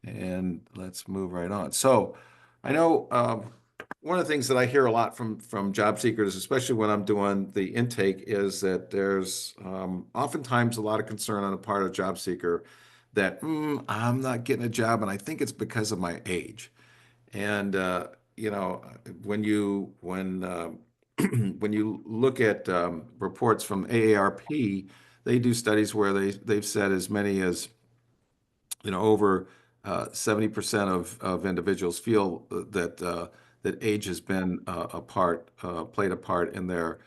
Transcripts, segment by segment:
And let's move right on. So I know one of the things that I hear a lot from job seekers, especially when I'm doing the intake, is that there's oftentimes a lot of concern on the part of job seeker that I'm not getting a job, and I think it's because of my age. And you know, when you look at reports from AARP, they do studies where they've said as many as over 70% of individuals feel that age has been played a part in their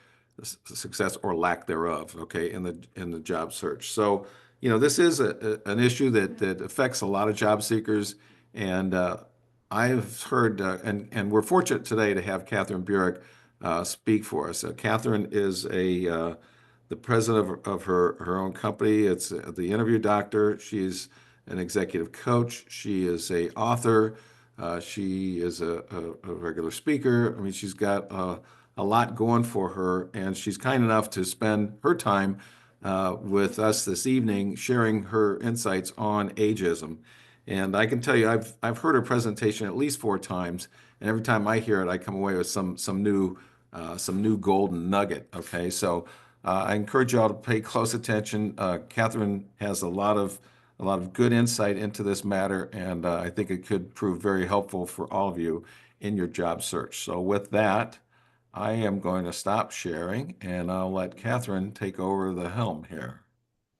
success or lack thereof, okay, in the job search. So, this is an issue that affects a lot of job seekers, and I've heard, and we're fortunate today to have Katherine Burik speak for us. Katherine is the president of her own company. It's the Interview Doctor. She's an executive coach. She is a author. She is a regular speaker. I mean, she's got a lot going for her, and she's kind enough to spend her time with us this evening, sharing her insights on ageism. And I can tell you, I've heard her presentation at least 4 times, and every time I hear it, I come away with some new golden nugget. Okay, so I encourage you all to pay close attention. Katherine has a lot of good insight into this matter, and I think it could prove very helpful for all of you in your job search. So with that, I am going to stop sharing, and I'll let Katherine take over the helm here.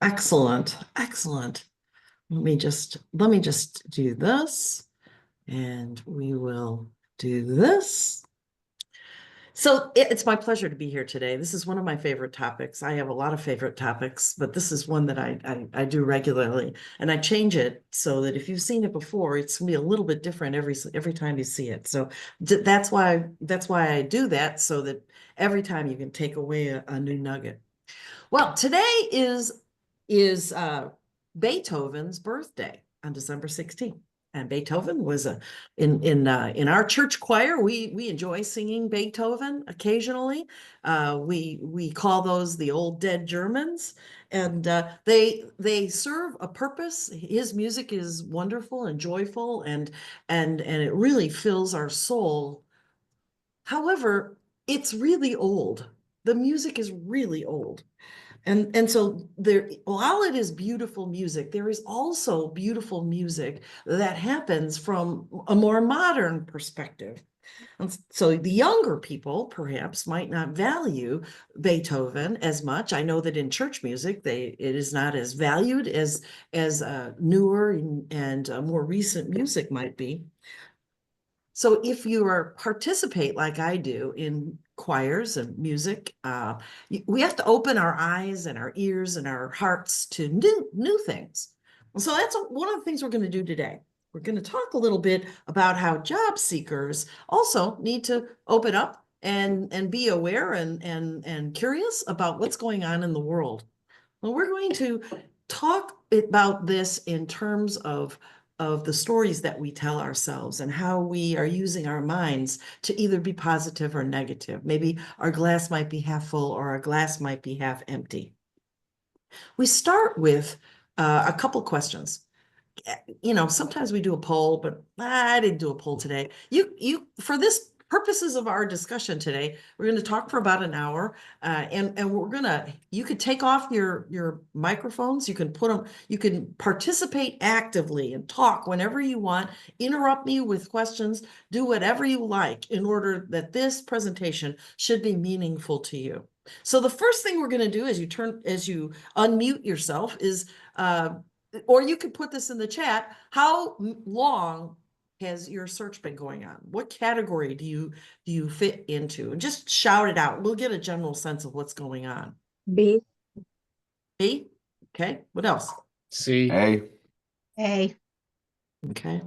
Excellent, excellent. Let me just do this, and we will do this. So it's my pleasure to be here today. This is one of my favorite topics. I have a lot of favorite topics, but this is one that I do regularly, and I change it so that if you've seen it before, it's gonna be a little bit different every time you see it. So that's why I do that, so that every time you can take away a new nugget. Well, today is Beethoven's birthday on December 16th. And Beethoven was in our church choir. We enjoy singing Beethoven occasionally. We call those the old dead Germans, and they serve a purpose. His music is wonderful and joyful, and it really fills our soul. However, it's really old. The music is really old. And so there, while it is beautiful music, there is also beautiful music that happens from a more modern perspective. And so the younger people perhaps might not value Beethoven as much. I know that in church music, it is not as valued as newer and more recent music might be. So if you participate like I do in choirs and music, we have to open our eyes and our ears and our hearts to new things. So that's one of the things we're going to do today. We're going to talk a little bit about how job seekers also need to open up and be aware and curious about what's going on in the world. Well, we're going to talk about this in terms of the stories that we tell ourselves and how we are using our minds to either be positive or negative. Maybe our glass might be half full or our glass might be half empty. We start with a couple questions. Sometimes we do a poll, but I didn't do a poll today. For this purposes of our discussion today, we're going to talk for about an hour, and you could take off your microphones, you can put them, you can participate actively and talk whenever you want, interrupt me with questions, do whatever you like in order that this presentation should be meaningful to you. So the first thing we're going to do as you unmute yourself is, or you could put this in the chat, how long has your search been going on? What category do you fit into? And just shout it out. We'll get a general sense of what's going on. B. B? Okay. What else? C. A. A. Okay.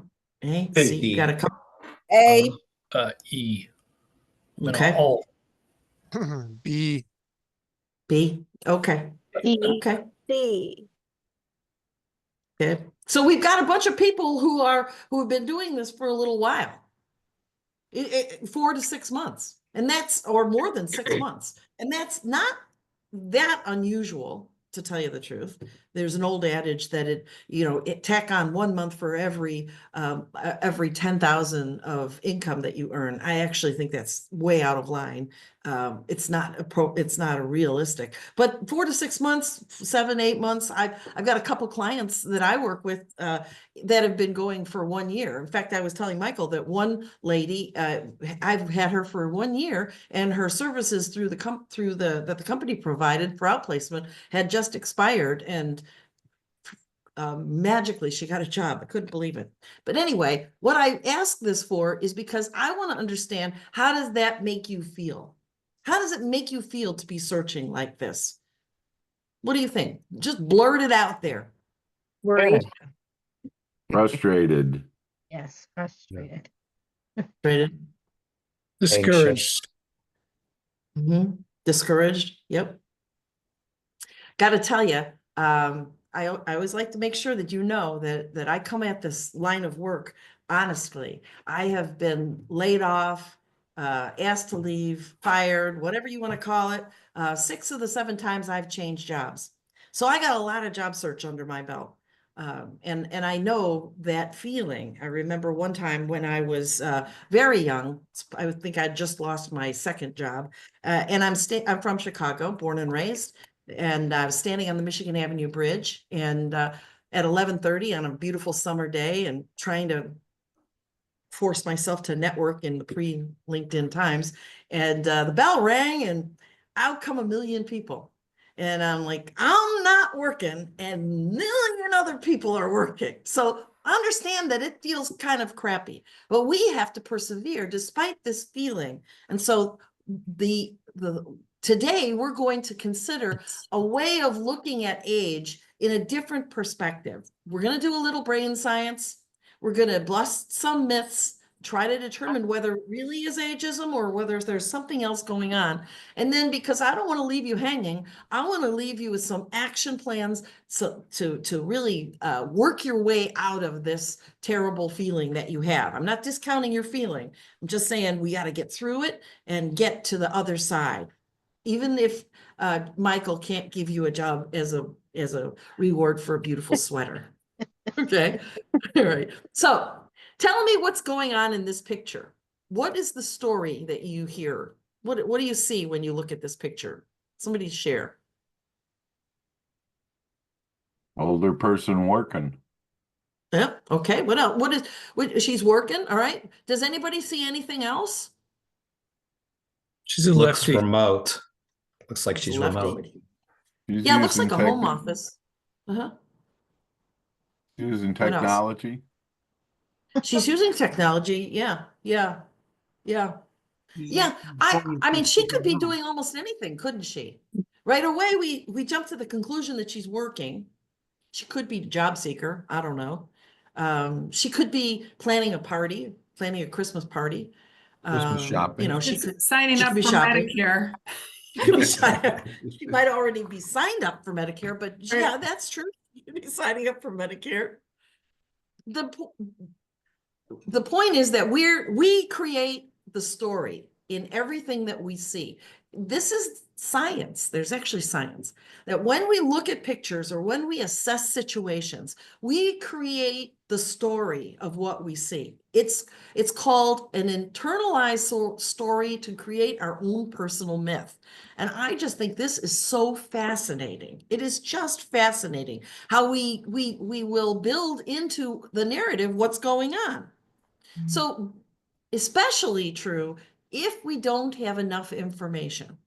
A. Hey, C. You got a couple. A. E. Okay. O. B. B. Okay. E. Okay. C. Okay. So we've got a bunch of people who have been doing this for a little while. 4 to 6 months. Or more than 6 months. And that's not that unusual, to tell you the truth. There's an old adage that it tack on 1 month for every 10,000 of income that you earn. I actually think that's way out of line. It's not a realistic, but 4 to 6 months, 7, 8 months. I've got a couple clients that I work with that have been going for 1 year. In fact, I was telling Michael that one lady, I've had her for 1 year, and her services through that the company provided for outplacement had just expired, and magically she got a job. I couldn't believe it. But anyway, what I ask this for is because I want to understand, how does that make you feel? How does it make you feel to be searching like this? What do you think? Just blurt it out there. Worried. Frustrated. Yes, frustrated. Frustrated. Discouraged. Discouraged. Yep. Got to tell you, I always like to make sure that you know that I come at this line of work honestly. I have been laid off, asked to leave, fired, whatever you want to call it. 6 of the 7 times I've changed jobs. So I got a lot of job search under my belt. And I know that feeling. I remember one time when I was very young, I think I'd just lost my second job, and I'm from Chicago, born and raised, and I was standing on the Michigan Avenue Bridge, and at 11:30 on a beautiful summer day, and trying to force myself to network in the pre-LinkedIn times, and the bell rang, and out come a million people. And I'm like, I'm not working, and 1,000,000 other people are working. So understand that it feels kind of crappy, but we have to persevere despite this feeling. And so today we're going to consider a way of looking at age in a different perspective. We're going to do a little brain science. We're going to bust some myths, try to determine whether it really is ageism or whether there's something else going on. And then, because I don't want to leave you hanging, I want to leave you with some action plans to really work your way out of this terrible feeling that you have. I'm not discounting your feeling. I'm just saying we got to get through it and get to the other side. Even if Michael can't give you a job as a reward for a beautiful sweater. Okay. All right. So tell me what's going on in this picture. What is the story that you hear? What do you see when you look at this picture? Somebody share. Older person working. Yeah. Okay. What else? She's working. All right. Does anybody see anything else? She's a Looks lefty. remote. Looks like It's she's lefty. remote. She's Yeah. It looks using like a home office. Using What else? technology. She's using technology. Yeah. Yeah. Yeah. Yeah, I mean, she could be doing almost anything, couldn't she? Right away, we jump to the conclusion that she's working. She could be a job seeker. I don't know. She could be planning a Christmas party. Christmas shopping. You know, Just she signing could up be for shopping. Medicare. She might already be signed up for Medicare, but yeah, that's true. She could be signing up for Medicare. The point is that we create the story in everything that we see. This is science. There's actually science that when we look at pictures or when we assess situations, we create the story of what we see. It's called an internalized story to create our own personal myth. And I just think this is so fascinating. It is just fascinating how we will build into the narrative what's going on. So especially true if we don't have enough information.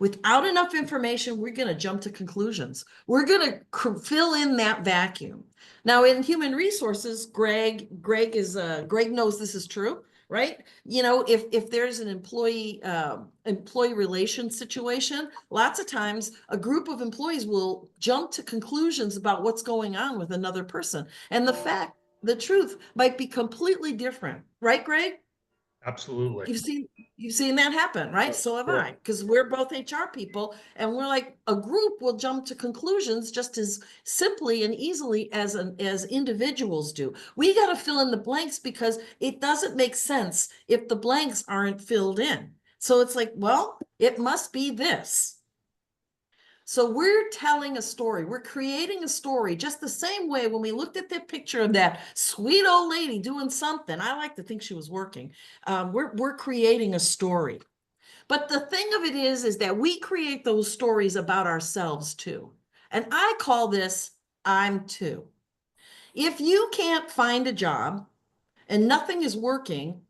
Without enough information, we're going to jump to conclusions. We're going to fill in that vacuum. Now, in human resources, Greg knows this is true, right? You know, if there's an employee relation situation, lots of times a group of employees will jump to conclusions about what's going on with another person. And the truth might be completely different, right, Greg? Absolutely. You've seen that happen, right? So have I, because we're both HR people, and we're like, a group will jump to conclusions just as simply and easily as individuals do. We got to fill in the blanks because it doesn't make sense if the blanks aren't filled in. So it's like, well, it must be this. So we're telling a story. We're creating a story just the same way when we looked at that picture of that sweet old lady doing something. I like to think she was working. We're creating a story. But the thing of it is that we create those stories about ourselves too. And I call this I'm too. If you can't find a job and nothing is working,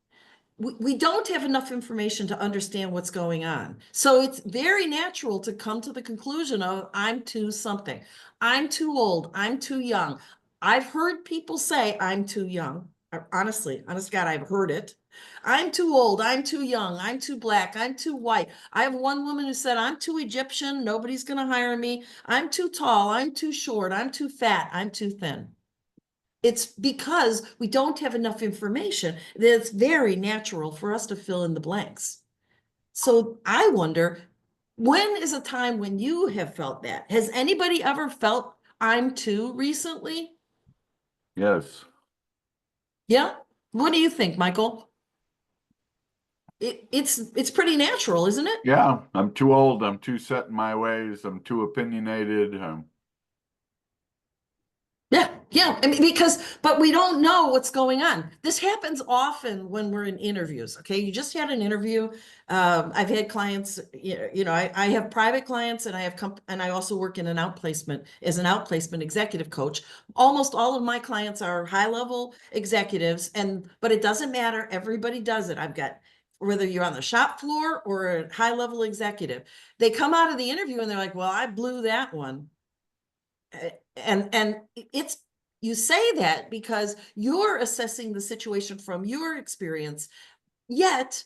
we don't have enough information to understand what's going on. So it's very natural to come to the conclusion of I'm too something. I'm too old. I'm too young. I've heard people say I'm too young. Honestly, honest to God, I've heard it. I'm too old. I'm too young. I'm too black. I'm too white. I have one woman who said, I'm too Egyptian. Nobody's going to hire me. I'm too tall. I'm too short. I'm too fat. I'm too thin. It's because we don't have enough information that it's very natural for us to fill in the blanks. So I wonder, when is a time when you have felt that? Has anybody ever felt I'm too recently? Yes. Yeah. What do you think, Michael? It's pretty natural, isn't it? Yeah, I'm too old. I'm too set in my ways. I'm too opinionated. Yeah, yeah. I mean, but we don't know what's going on. This happens often when we're in interviews. Okay, you just had an interview. I've had clients. I have private clients, and and I also work in an outplacement as an outplacement executive coach. Almost all of my clients are high-level executives, but it doesn't matter. Everybody does it. I've got whether you're on the shop floor or a high-level executive. They come out of the interview and they're like, "Well, I blew that one." And it's you say that because you're assessing the situation from your experience. Yet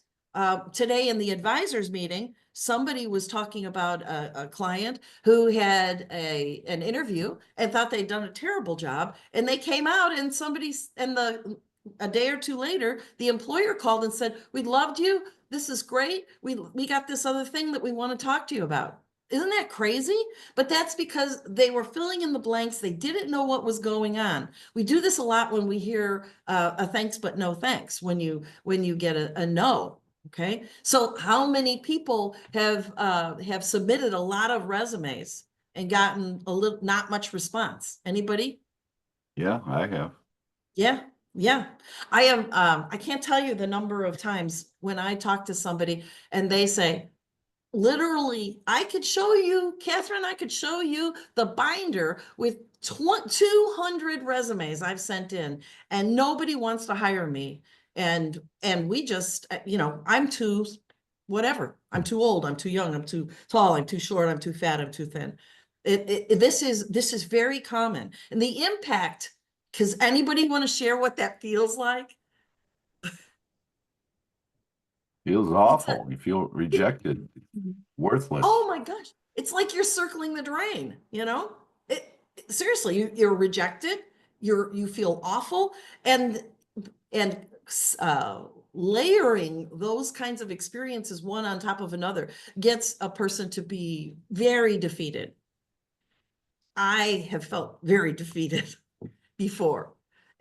today in the advisors meeting, somebody was talking about a client who had an interview and thought they'd done a terrible job, and they came out and a day or two later, the employer called and said, "We loved you. This is great. We got this other thing that we want to talk to you about." Isn't that crazy? But that's because they were filling in the blanks. They didn't know what was going on. We do this a lot when we hear a thanks but no thanks, when you get a no. Okay, so how many people have submitted a lot of resumes and gotten not much response? Anybody? Yeah, I have. Yeah, yeah. I am. I can't tell you the number of times when I talk to somebody and they say, literally, I could show you, Catherine, I could show you the binder with 200 resumes I've sent in, and nobody wants to hire me. And we just, I'm too, whatever. I'm too old. I'm too young. I'm too tall. I'm too short. I'm too fat. I'm too thin. This is very common. And the impact, does anybody want to share what that feels like? Feels awful. You feel rejected, worthless. Oh my gosh. It's like you're circling the drain, seriously, you're rejected, you feel awful, and and layering those kinds of experiences one on top of another gets a person to be very defeated. I have felt very defeated before.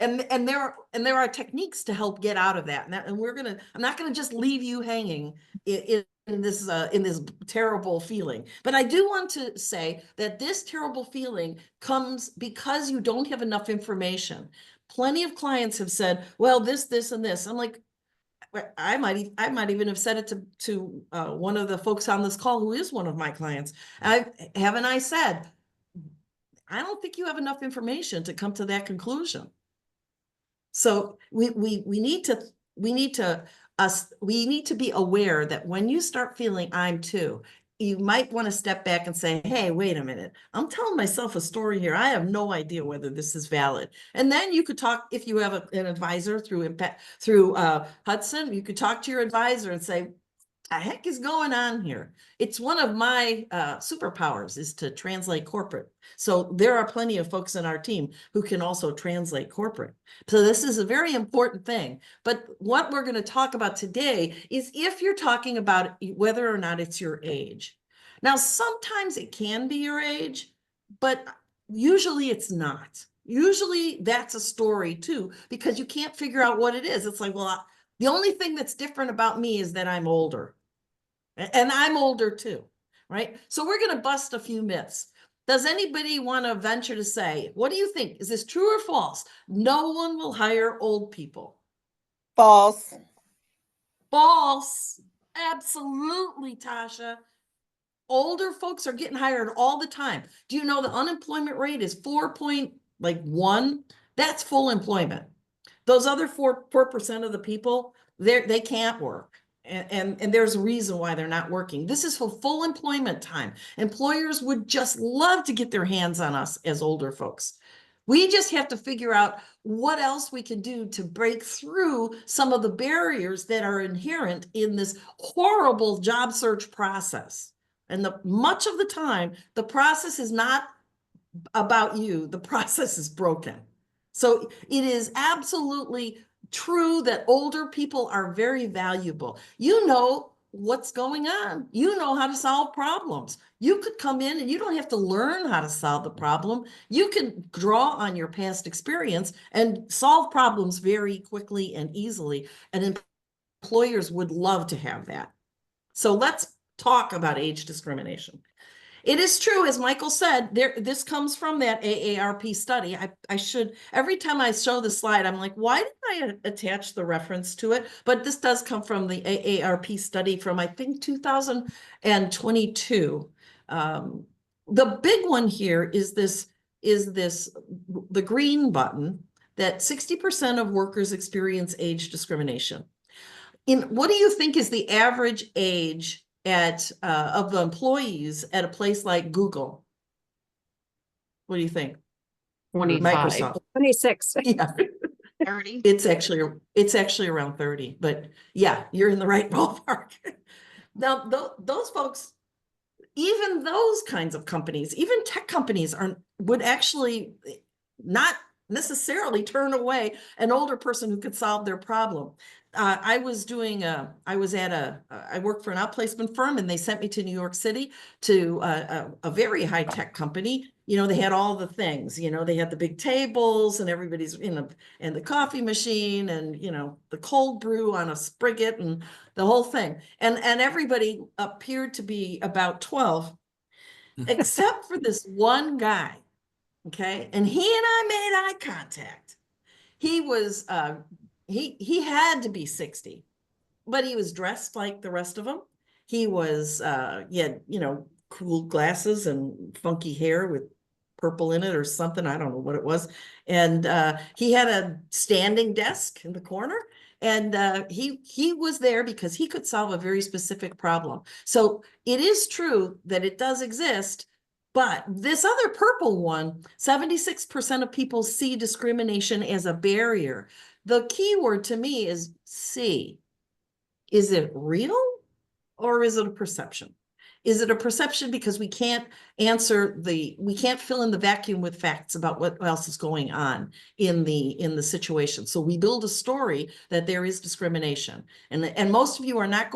And there are techniques to help get out of that. And I'm not gonna just leave you hanging in this terrible feeling. But I do want to say that this terrible feeling comes because you don't have enough information. Plenty of clients have said, well, this, and this. I'm like, I might even have said it to one of the folks on this call who is one of my clients. Haven't I said, I don't think you have enough information to come to that conclusion. So we need to be aware that when you start feeling I'm too, you might want to step back and say, hey, wait a minute, I'm telling myself a story here. I have no idea whether this is valid. And then you could talk, if you have an advisor through Hudson, you could talk to your advisor and say, the heck is going on here? It's one of my superpowers is to translate corporate. So there are plenty of folks in our team who can also translate corporate. So this is a very important thing. But what we're going to talk about today is if you're talking about whether or not it's your age. Now, sometimes it can be your age, but usually it's not. Usually that's a story too, because you can't figure out what it is. It's like, well, the only thing that's different about me is that I'm older. And I'm older too. right? So we're going to bust a few myths. Does anybody want to venture to say, what do you think? Is this true or false? No one will hire old people. False. False. Absolutely, Tasha. Older folks are getting hired all the time. Do you know the unemployment rate is 4.1? That's full employment. Those other 4% of the people, they can't work. And there's a reason why they're not working. This is for full employment time. Employers would just love to get their hands on us as older folks. We just have to figure out what else we can do to break through some of the barriers that are inherent in this horrible job search process. And much of the time, the process is not about you. The process is broken. So it is absolutely true that older people are very valuable. You know what's going on. You know how to solve problems. You could come in and you don't have to learn how to solve the problem. You can draw on your past experience and solve problems very quickly and easily. And employers would love to have that. So let's talk about age discrimination. It is true, as Michael said, this comes from that AARP study. I should, every time I show the slide, I'm like, why did I attach the reference to it? But this does come from the AARP study from, I think, 2022. The big one here is the green button, that 60% of workers experience age discrimination. What do you think is the average age of the employees at a place like Google? What do you think? 25. Microsoft. 26. Yeah. 30. It's actually around 30, but yeah, you're in the right ballpark. Now, those folks, even those kinds of companies, even tech companies would actually not necessarily turn away an older person who could solve their problem. I worked for an outplacement firm, and they sent me to New York City to a very high tech company. You know, they had all the things, you know, they had the big tables and everybody's, and the coffee machine and, the cold brew on a spigot and the whole thing. And everybody appeared to be about 12, except for this one guy. Okay. And he and I made eye contact. He was, he had to be 60, but he was dressed like the rest of them. He had, cool glasses and funky hair with purple in it or something. I don't know what it was. And he had a standing desk in the corner. And he was there because he could solve a very specific problem. So it is true that it does exist. But this other purple one, 76% of people see discrimination as a barrier. The key word to me is see. Is it real or is it a perception? Is it a perception because we can't fill in the vacuum with facts about what else is going on in the situation. So we build a story that there is discrimination. And most of you are not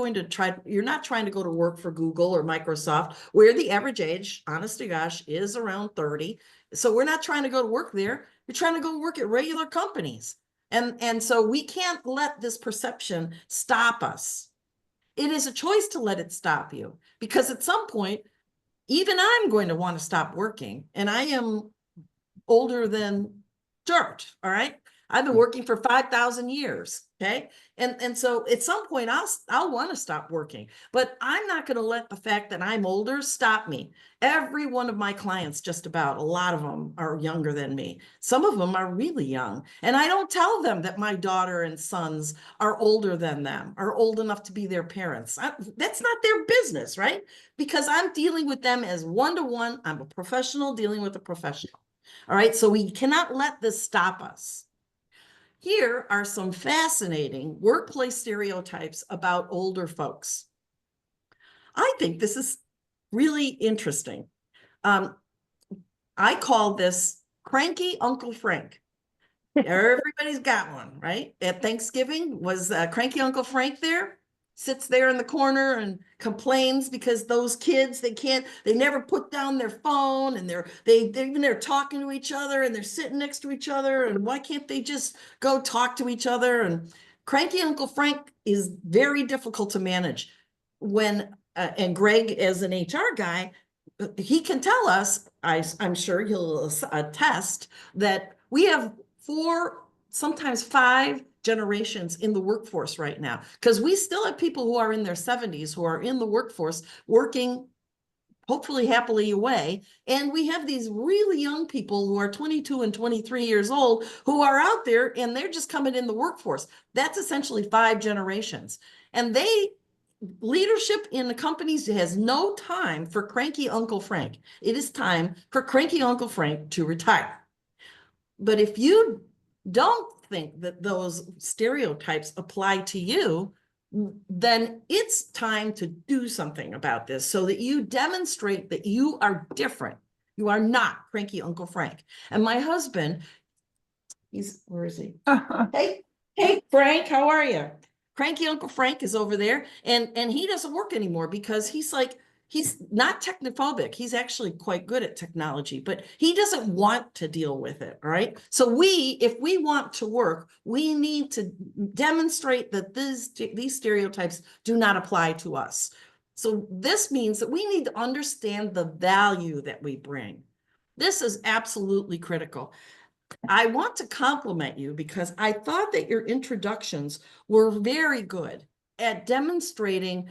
you're not trying to go to work for Google or Microsoft, where the average age, honest to gosh, is around 30. So we're not trying to go to work there. You're trying to go work at regular companies. And so we can't let this perception stop us. It is a choice to let it stop you, because at some point, even I'm going to want to stop working, and I am older than dirt. All right. I've been working for 5,000 years. Okay. And so at some point I'll want to stop working, but I'm not going to let the fact that I'm older stop me. Every one of my clients, just about, a lot of them are younger than me. Some of them are really young. And I don't tell them that my daughter and sons are older than them, are old enough to be their parents. That's not their business, right? Because I'm dealing with them as one-to-one. I'm a professional dealing with a professional. All right. So we cannot let this stop us. Here are some fascinating workplace stereotypes about older folks. I think this is really interesting. I call this cranky Uncle Frank. Everybody's got one, right? At Thanksgiving, was cranky Uncle Frank there? Sits there in the corner and complains because those kids, they never put down their phone, and they're talking to each other, and they're sitting next to each other, and why can't they just go talk to each other? And cranky Uncle Frank is very difficult to manage. When and Greg as an HR guy, he can tell us, I'm sure he'll attest, that we have 4, sometimes 5 generations in the workforce right now, because we still have people who are in their 70s who are in the workforce working hopefully happily away. And we have these really young people who are 22 and 23 years old who are out there and they're just coming in the workforce. That's essentially 5 generations. And leadership in the companies has no time for cranky Uncle Frank. It is time for cranky Uncle Frank to retire. But if you don't think that those stereotypes apply to you, then it's time to do something about this so that you demonstrate that you are different. You are not cranky Uncle Frank. And my husband, where is he? Hey, Frank, how are you? Cranky Uncle Frank is over there, and he doesn't work anymore because he's not technophobic. He's actually quite good at technology, but he doesn't want to deal with it, right? So if we want to work, we need to demonstrate that these stereotypes do not apply to us. So this means that we need to understand the value that we bring. This is absolutely critical. I want to compliment you because I thought that your introductions were very good at demonstrating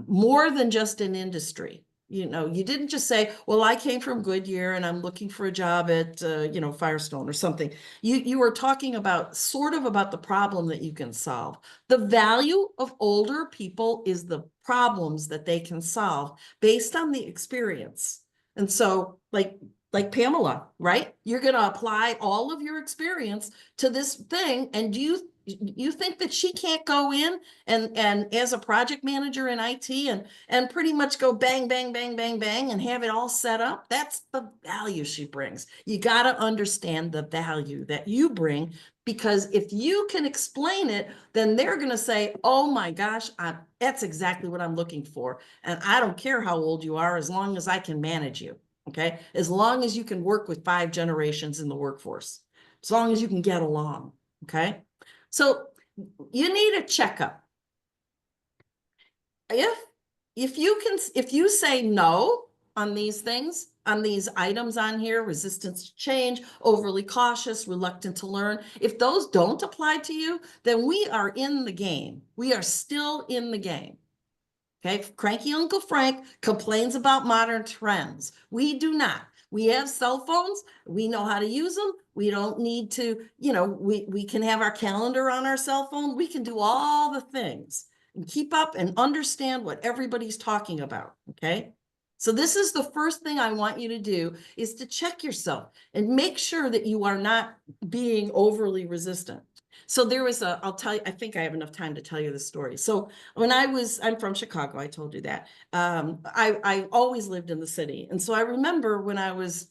more than just an industry. You know, you didn't just say, well, I came from Goodyear and I'm looking for a job at, Firestone or something. You were talking about the problem that you can solve. The value of older people is the problems that they can solve based on the experience. And so like Pamela, right? You're going to apply all of your experience to this thing. And you think that she can't go in and as a project manager in IT and pretty much go bang, bang, bang, bang, bang and have it all set up? That's the value she brings. You got to understand the value that you bring, because if you can explain it, then they're going to say, oh my gosh, that's exactly what I'm looking for. And I don't care how old you are, as long as I can manage you. Okay, as long as you can work with 5 generations in the workforce, as long as you can get along. Okay, so you need a checkup. If you say no on these things, on these items on here, resistance to change, overly cautious, reluctant to learn, if those don't apply to you, then we are in the game. We are still in the game. Okay, cranky Uncle Frank complains about modern trends. We do not. We have cell phones. We know how to use them. We don't need to, we can have our calendar on our cell phone. We can do all the things and keep up and understand what everybody's talking about. Okay, so this is the first thing I want you to do, is to check yourself and make sure that you are not being overly resistant. So there was I'll tell you, I think I have enough time to tell you the story. So when I'm from Chicago, I told you that. I always lived in the city. And so I remember when I was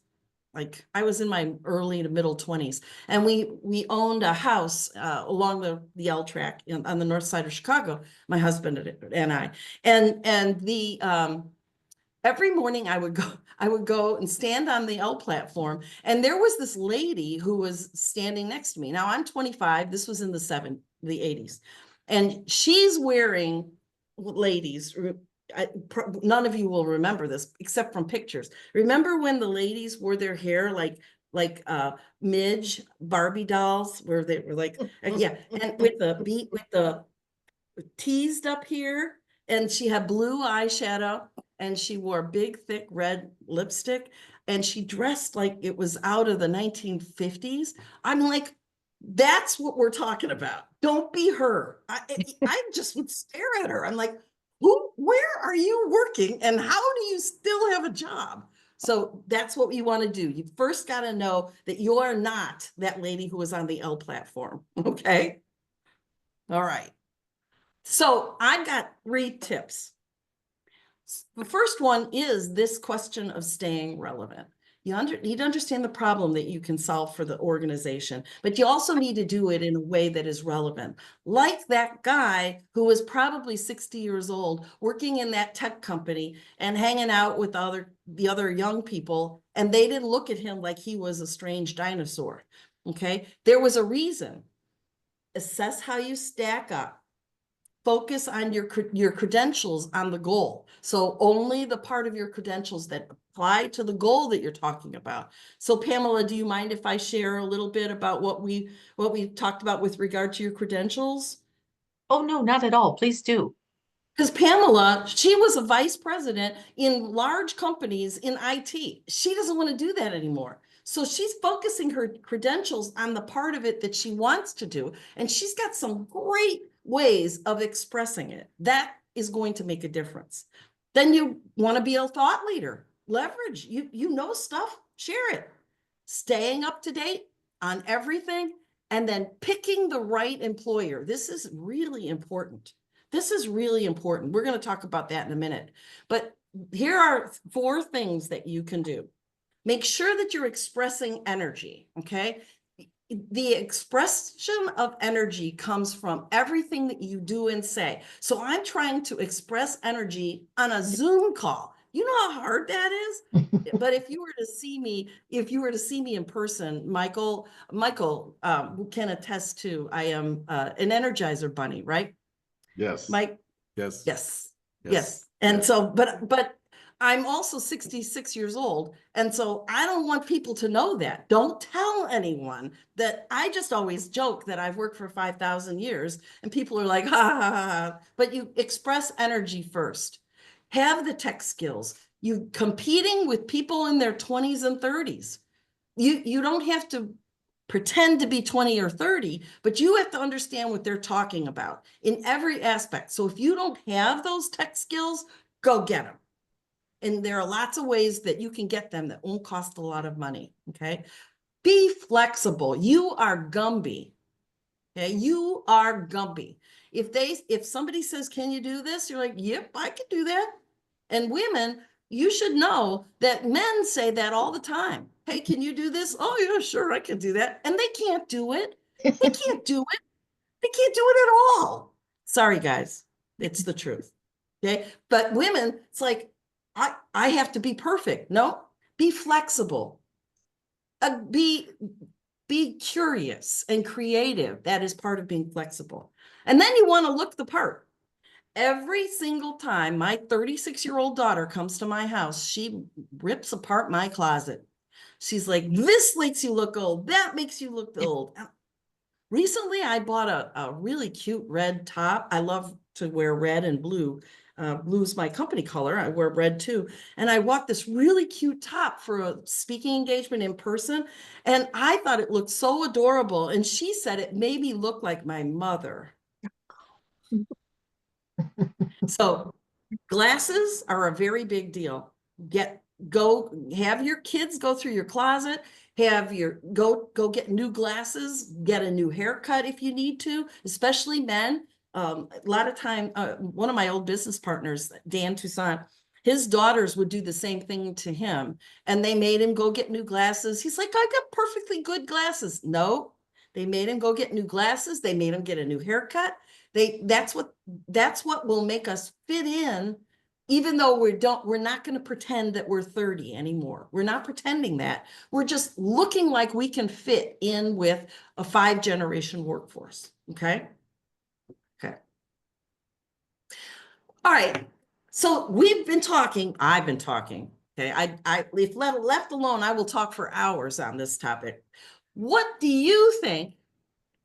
in my early to middle 20s, and we owned a house along the L track on the north side of Chicago, my husband and I. And every morning I would go and stand on the L platform, and there was this lady who was standing next to me. Now I'm 25. This was in the 80s. And she's wearing, ladies, none of you will remember this except from pictures. Remember when the ladies wore their hair like Midge Barbie dolls, where they were like, yeah, and with the teased up here, and she had blue eyeshadow, and she wore big, thick red lipstick, and she dressed like it was out of the 1950s. I'm like, that's what we're talking about. Don't be her. I just would stare at her. I'm like, where are you working, and how do you still have a job? So that's what you want to do. You first got to know that you are not that lady who was on the L platform. Okay. All right. So I've got 3 tips. The first one is this question of staying relevant. You need to understand the problem that you can solve for the organization, but you also need to do it in a way that is relevant. Like that guy who was probably 60 years old, working in that tech company and hanging out with the other young people, and they didn't look at him like he was a strange dinosaur. Okay, there was a reason. Assess how you stack up. focus on your credentials on the goal. So only the part of your credentials that apply to the goal that you're talking about. So Pamela, do you mind if I share a little bit about what we talked about with regard to your credentials? Oh, no, not at all. Please do. Because Pamela, she was a vice president in large companies in IT. She doesn't want to do that anymore. So she's focusing her credentials on the part of it that she wants to do. And she's got some great ways of expressing it. That is going to make a difference. Then you want to be a thought leader. Leverage. You know stuff, share it. Staying up to date on everything, and then picking the right employer. This is really important. This is really important. We're going to talk about that in a minute. But here are 4 things that you can do. Make sure that you're expressing energy, okay? The expression of energy comes from everything that you do and say. So I'm trying to express energy on a Zoom call. You know how hard that is? But if you were to see me in person, Michael can attest to, I am an Energizer bunny, right? Yes. Mike? Yes. Yes. And so, but I'm also 66 years old. And so I don't want people to know that. Don't tell anyone that. I just always joke that I've worked for 5,000 years and people are like, ha, ha, ha, ha. But you express energy first. Have the tech skills. You competing with people in their 20s and 30s. You don't have to pretend to be 20 or 30, but you have to understand what they're talking about in every aspect. So if you don't have those tech skills, go get them. And there are lots of ways that you can get them that won't cost a lot of money, okay? Be flexible. You are Gumby, okay? You are Gumby. If somebody says, can you do this? You're like, yep, I can do that. And women, you should know that men say that all the time. Hey, can you do this? Oh, yeah, sure, I can do that. And they can't do it. They can't do it. They can't do it at all. Sorry, guys. It's the truth. Okay. But women, it's like, I have to be perfect. No, be flexible. Be curious and creative. That is part of being flexible. And then you want to look the part. Every single time my 36-year-old daughter comes to my house, she rips apart my closet. She's like, this makes you look old. That makes you look old. Recently, I bought a really cute red top. I love to wear red and blue. Blue's my company color. I wear red too. And I bought this really cute top for a speaking engagement in person. And I thought it looked so adorable. And she said it made me look like my mother. So glasses are a very big deal. Have your kids go through your closet, go get new glasses, get a new haircut if you need to, especially men. A lot of time, one of my old business partners, Dan Toussaint, his daughters would do the same thing to him, and they made him go get new glasses. He's like, I got perfectly good glasses. No, they made him go get new glasses. They made him get a new haircut. That's what will make us fit in, even though we're not going to pretend that we're 30 anymore. We're not pretending that. We're just looking like we can fit in with a 5-generation workforce. Okay. All right. So I've been talking. Okay. If left alone, I will talk for hours on this topic. What do you think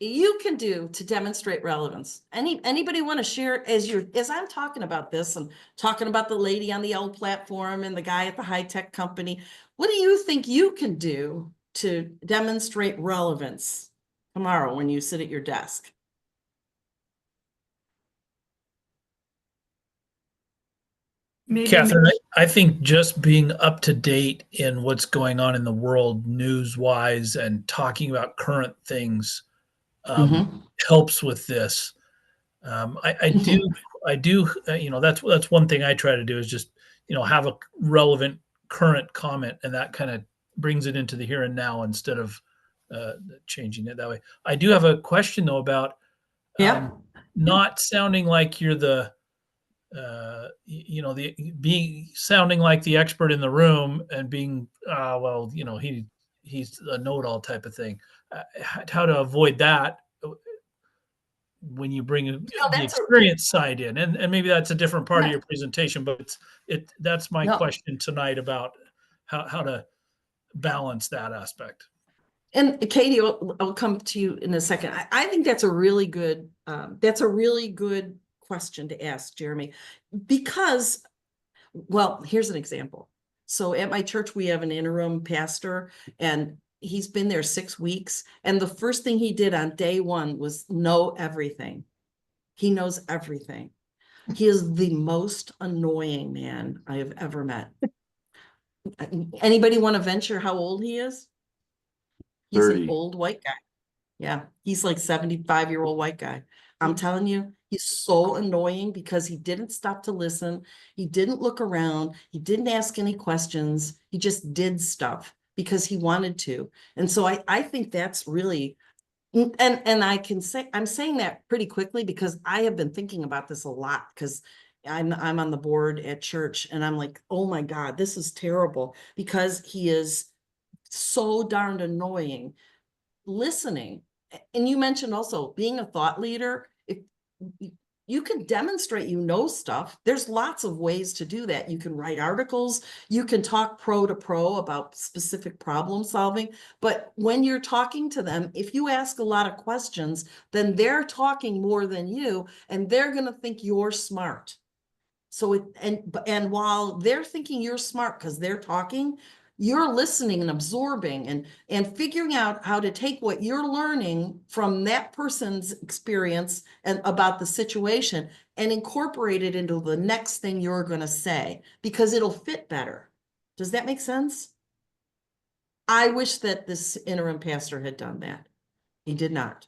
you can do to demonstrate relevance? Anybody want to share as I'm talking about this and talking about the lady on the old platform and the guy at the high-tech company? What do you think you can do to demonstrate relevance tomorrow when you sit at your desk? Catherine, I think just being up to date in what's going on in the world news-wise and talking about current things helps with this. I do, that's one thing I try to do is just, have a relevant current comment, and that kind of brings it into the here and now instead of changing it that way. I do have a question though about not sounding like you're the being sounding like the expert in the room and being he's a know-it-all type of thing. How to avoid that when you bring the that's experience side in, and maybe that's a different part of Yeah. your presentation, but that's my No. question tonight about how to balance that aspect. And Katie, I'll come to you in a second. I think that's a really good question to ask, Jeremy, because, well, here's an example. So at my church, we have an interim pastor, and he's been there 6 weeks. And the first thing he did on day one was know everything. He knows everything. He is the most annoying man I have ever met. Anybody want to venture how old he is? He's 30. an old white guy. Yeah, he's like 75-year-old white guy. I'm telling you, he's so annoying because he didn't stop to listen. He didn't look around. He didn't ask any questions. He just did stuff because he wanted to. And so I think that's really, and I can say, I'm saying that pretty quickly because I have been thinking about this a lot because I'm on the board at church, and I'm like, oh my God, this is terrible because he is so darned annoying. Listening. And you mentioned also being a thought leader. If you can demonstrate you know stuff, there's lots of ways to do that. You can write articles, you can talk pro to pro about specific problem solving. But when you're talking to them, if you ask a lot of questions, then they're talking more than you, and they're going to think you're smart. So and while they're thinking you're smart because they're talking, you're listening and absorbing and figuring out how to take what you're learning from that person's experience and about the situation and incorporate it into the next thing you're going to say because it'll fit better. Does that make sense? I wish that this interim pastor had done that. He did not.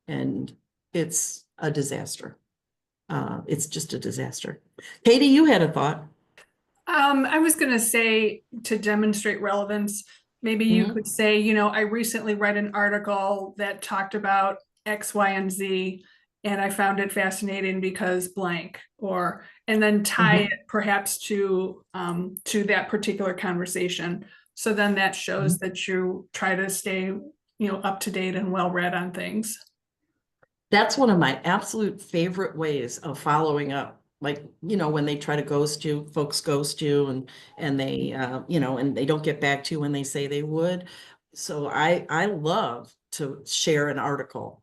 And it's a disaster. It's just a disaster. Katie, you had a thought. I was going to say, to demonstrate relevance, maybe you Mhm. could say, I recently read an article that talked about X, Y, and Z, and I found it fascinating because blank, and then tie it perhaps to that particular conversation. So then that shows that you try to stay, up to date and well read on things. That's one of my absolute favorite ways of following up. Like, when they try to ghost you, folks ghost you and they, and they don't get back to you when they say they would. So I love to share an article.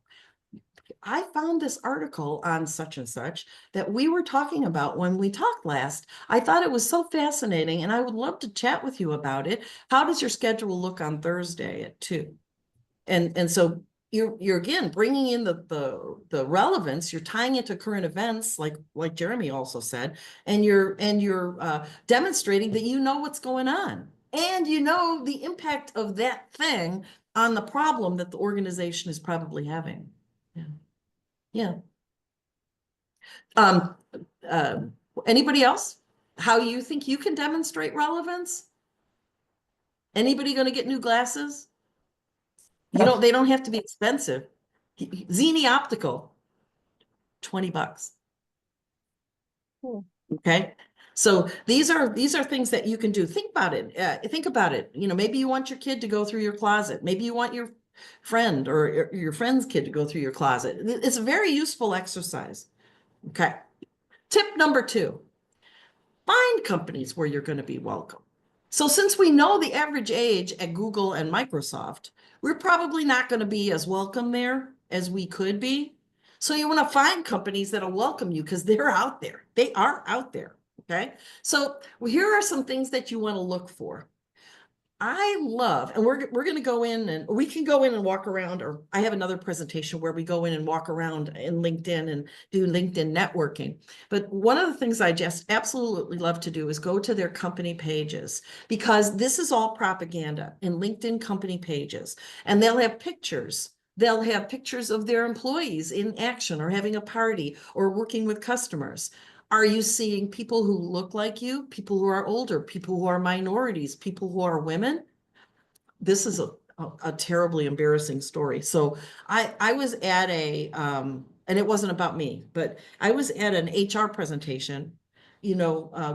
I found this article on such and such that we were talking about when we talked last. I thought it was so fascinating, and I would love to chat with you about it. How does your schedule look on Thursday at 2? And so you're again bringing in the relevance. You're tying it to current events, like Jeremy also said, and you're demonstrating that you know what's going on and you know the impact of that thing on the problem that the organization is probably having. Yeah. Um, Anybody else? How you think you can demonstrate relevance? Anybody going to get new glasses? They don't have to be expensive. Zini Optical, $20. Okay. So these are things that you can do. Think about it. Think about it. Maybe you want your kid to go through your closet. Maybe you want your friend or your friend's kid to go through your closet. It's a very useful exercise. Okay. Tip number 2, find companies where you're going to be welcome. So since we know the average age at Google and Microsoft, we're probably not going to be as welcome there as we could be. So you want to find companies that'll welcome you because they're out there. They are out there. Okay. So here are some things that you want to look for. I love, and we're going to go in and we can go in and walk around, or I have another presentation where we go in and walk around in LinkedIn and do LinkedIn networking. But one of the things I just absolutely love to do is go to their company pages, because this is all propaganda in LinkedIn company pages, and they'll have pictures. They'll have pictures of their employees in action or having a party or working with customers. Are you seeing people who look like you, people who are older, people who are minorities, people who are women? This is a terribly embarrassing story. So I was at and it wasn't about me, but I was at an HR presentation,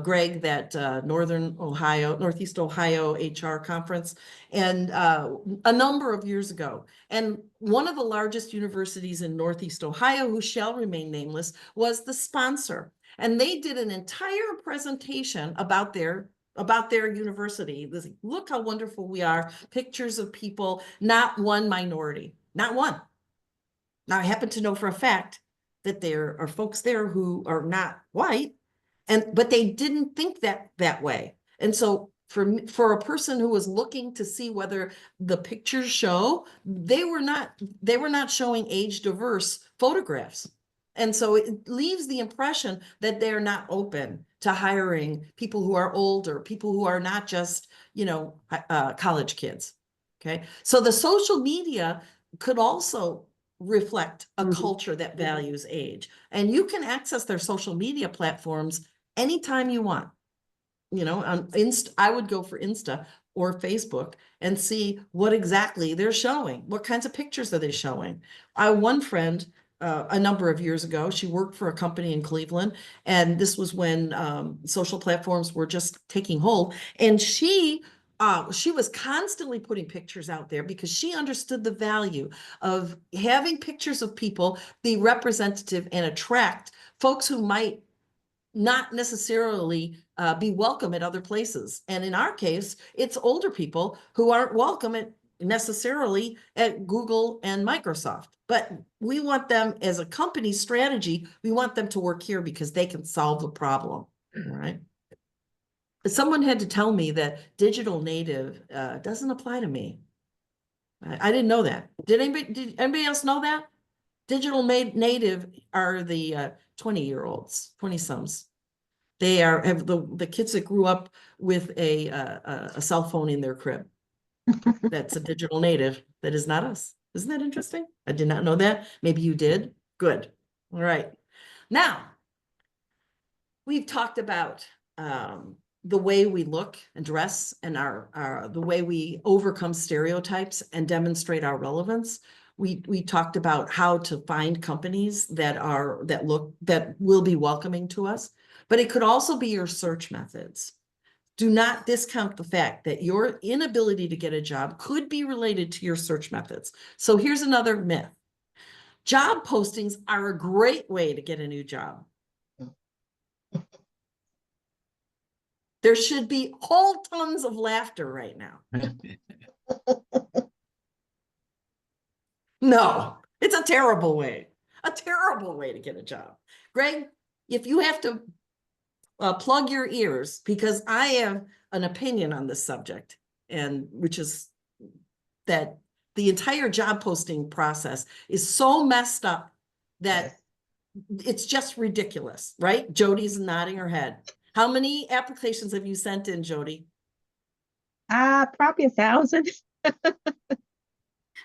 Greg, that Northeast Ohio HR conference, and a number of years ago. And one of the largest universities in Northeast Ohio, who shall remain nameless, was the sponsor. And they did an entire presentation about their university. Look how wonderful we are. Pictures of people, not one minority, not one. Now, I happen to know for a fact that there are folks there who are not white, but they didn't think that way. And so for a person who was looking to see whether the pictures show, they were not showing age diverse photographs. And so it leaves the impression that they're not open to hiring people who are older, people who are not just, college kids. Okay. So the social media could also reflect a culture that values age. And you can access their social media platforms anytime you want. On I would go for Insta or Facebook and see what exactly they're showing. What kinds of pictures are they showing? One friend, a number of years ago, she worked for a company in Cleveland, and this was when social platforms were just taking hold. And she was constantly putting pictures out there because she understood the value of having pictures of people be representative and attract folks who might not necessarily be welcome at other places. And in our case, it's older people who aren't welcome necessarily at Google and Microsoft. But we want them, as a company strategy, we want them to work here because they can solve the problem, right? Someone had to tell me that digital native doesn't apply to me. I didn't know that. Did anybody else know that? Digital native are the 20-year-olds, 20-somes. They have the kids that grew up with a cell phone in their crib. That's a digital native. That is not us. Isn't that interesting? I did not know that. Maybe you did. Good. All right. Now, we've talked about the way we look and dress and the way we overcome stereotypes and demonstrate our relevance. We talked about how to find companies that will be welcoming to us, but it could also be your search methods. Do not discount the fact that your inability to get a job could be related to your search methods. So here's another myth. Job postings are a great way to get a new job. There should be whole tons of laughter right now. No, it's a terrible way to get a job. Greg, if you have to plug your ears, because I have an opinion on this subject, and which is that the entire job posting process is so messed up that it's just ridiculous, right? Jody's nodding her head. How many applications have you sent in, Jody? Probably 1,000.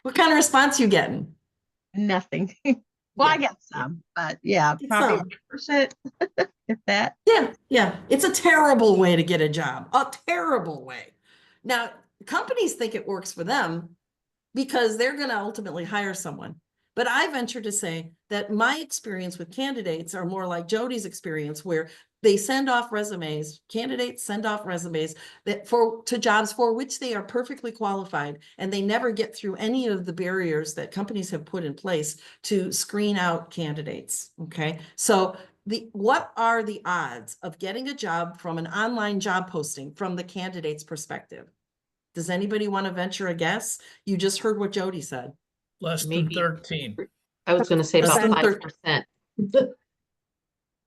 What kind of response you getting? Nothing. Well, I get some, but yeah, probably 1%, if that. Yeah. It's a terrible way to get a job. A terrible way. Now, companies think it works for them because they're going to ultimately hire someone. But I venture to say that my experience with candidates are more like Jody's experience, where they send off resumes, candidates send off resumes to jobs for which they are perfectly qualified, and they never get through any of the barriers that companies have put in place to screen out candidates. Okay, so what are the odds of getting a job from an online job posting from the candidate's perspective? Does anybody want to venture a guess? You just heard what Jody said. Less than Maybe. 13. I was going to say Less about than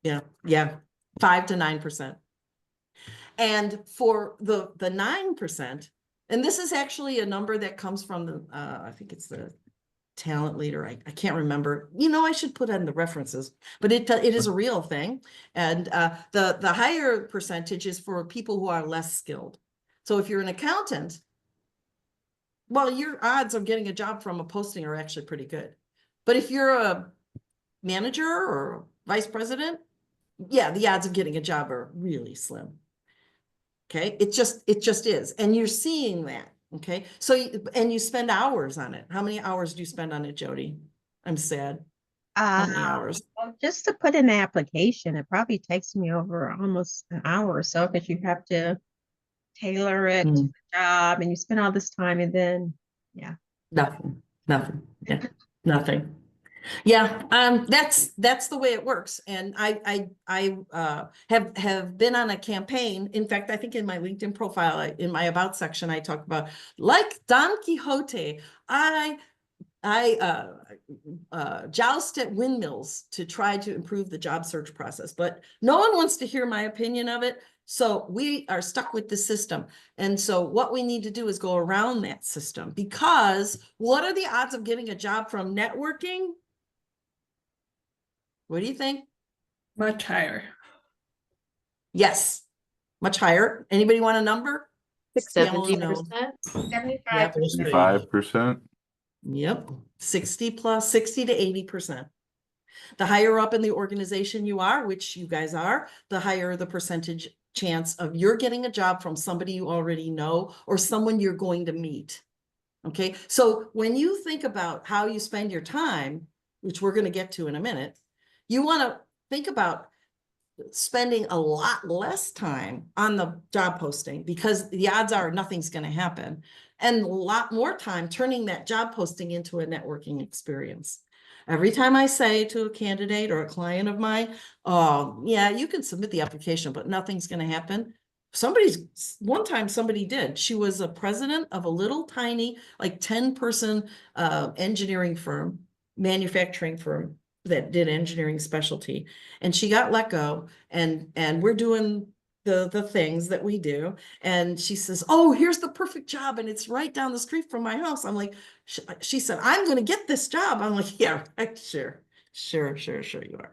5%. Yeah, 5 to 9%. And for the 9%, and this is actually a number that comes from the, I think it's the talent leader. I can't remember. I should put in the references, but it is a real thing. And the higher percentage is for people who are less skilled. So if you're an accountant, well, your odds of getting a job from a posting are actually pretty good. But if you're a manager or a vice president, yeah, the odds of getting a job are really slim. Okay, it just is. And you're seeing that. Okay, so and you spend hours on it. How many hours do you spend on it, Jody? I'm sad. How many hours? Well, just to put in the application, it probably takes me over almost an hour or so because you have to tailor it to Mm. the job and you spend all this time and then, yeah. Nothing, yeah, nothing. Yeah, that's the way it works. And I have been on a campaign. In fact, I think in my LinkedIn profile, in my about section, I talk about, like Don Quixote, I joust at windmills to try to improve the job search process, but no one wants to hear my opinion of it. So we are stuck with the system. And so what we need to do is go around that system, because what are the odds of getting a job from networking? What do you think? Much higher. Yes, much higher. Anybody want a number? Emily knows. 70%. 75%. 55%. Yep, 60 plus 60 to 80%. The higher up in the organization you are, which you guys are, the higher the percentage chance of you're getting a job from somebody you already know or someone you're going to meet. Okay, so when you think about how you spend your time, which we're going to get to in a minute, you want to think about spending a lot less time on the job posting, because the odds are nothing's going to happen, and a lot more time turning that job posting into a networking experience. Every time I say to a candidate or a client of mine, oh, yeah, you can submit the application, but nothing's going to happen. One time somebody did. She was a president of a little tiny, like 10-person engineering firm, manufacturing firm that did engineering specialty. And she got let go, and we're doing the things that we do. And she says, oh, here's the perfect job. And it's right down the street from my house. I'm like, she said, I'm going to get this job. I'm like, yeah, right, sure you are.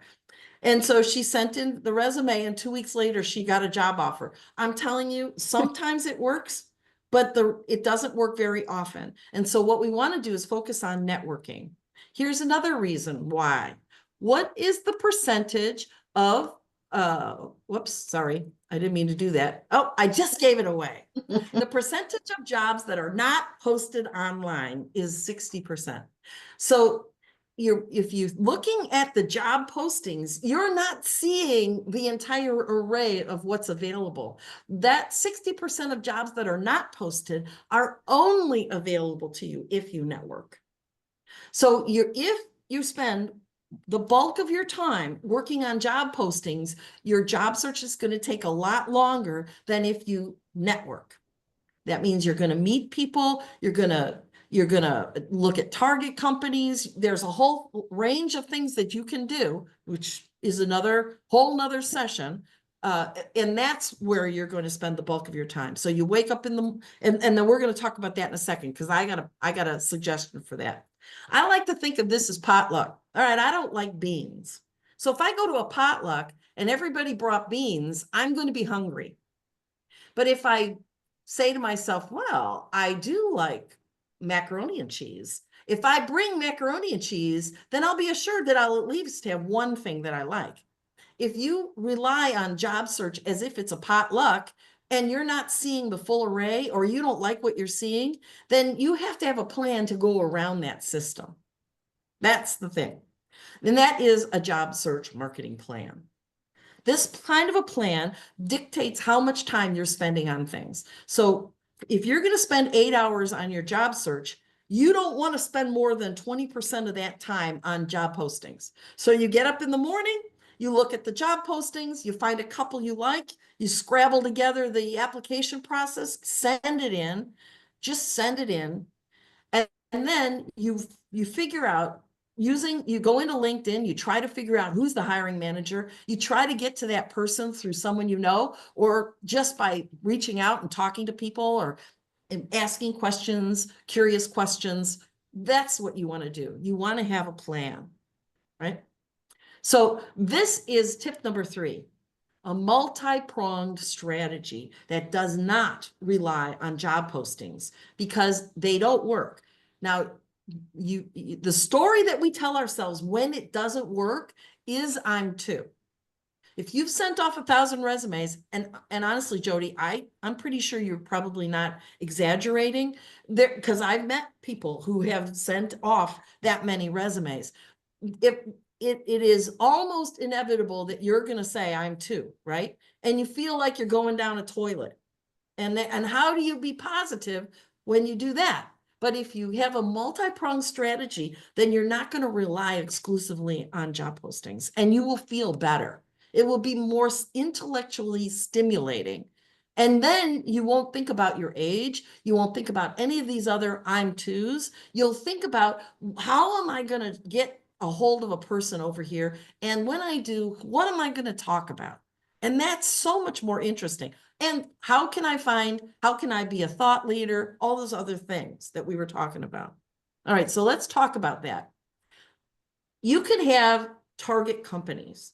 And so she sent in the resume, and 2 weeks later, she got a job offer. I'm telling you, sometimes it works, but it doesn't work very often. And so what we want to do is focus on networking. Here's another reason why. What is the percentage of, whoops, sorry, I didn't mean to do that. Oh, I just gave it away. The percentage of jobs that are not posted online is 60%. So if you're looking at the job postings, you're not seeing the entire array of what's available. That 60% of jobs that are not posted are only available to you if you network. So if you spend the bulk of your time working on job postings, your job search is going to take a lot longer than if you network. That means you're going to meet people, you're going to look at target companies. There's a whole range of things that you can do, which is another whole nother session. And that's where you're going to spend the bulk of your time. So you wake up and then we're going to talk about that in a second, because I got a suggestion for that. I like to think of this as potluck. All right, I don't like beans. So if I go to a potluck and everybody brought beans, I'm going to be hungry. But if I say to myself, well, I do like macaroni and cheese. If I bring macaroni and cheese, then I'll be assured that I'll at least have one thing that I like. If you rely on job search as if it's a potluck and you're not seeing the full array, or you don't like what you're seeing, then you have to have a plan to go around that system. That's the thing. And that is a job search marketing plan. This kind of a plan dictates how much time you're spending on things. So if you're going to spend 8 hours on your job search, you don't want to spend more than 20% of that time on job postings. So you get up in the morning, you look at the job postings, you find a couple you like, you scrabble together the application process, send it in, just send it in. And then you figure out, you go into LinkedIn, you try to figure out who's the hiring manager. You try to get to that person through someone you know, or just by reaching out and talking to people, or asking questions, curious questions. That's what you want to do. You want to have a plan, right? So this is tip number 3, a multi-pronged strategy that does not rely on job postings, because they don't work. Now, the story that we tell ourselves when it doesn't work is I'm 2. If you've sent off 1,000 resumes, and honestly, Jody, I'm pretty sure you're probably not exaggerating there, because I've met people who have sent off that many resumes. it is almost inevitable that you're going to say, I'm too, right? And you feel like you're going down a toilet. And how do you be positive when you do that? But if you have a multi-pronged strategy, then you're not going to rely exclusively on job postings, and you will feel better. It will be more intellectually stimulating. And then you won't think about your age. You won't think about any of these other I'm twos. You'll think about, how am I going to get a hold of a person over here? And when I do, what am I going to talk about? And that's so much more interesting. And how can I be a thought leader? All those other things that we were talking about. All right, so let's talk about that. You can have target companies.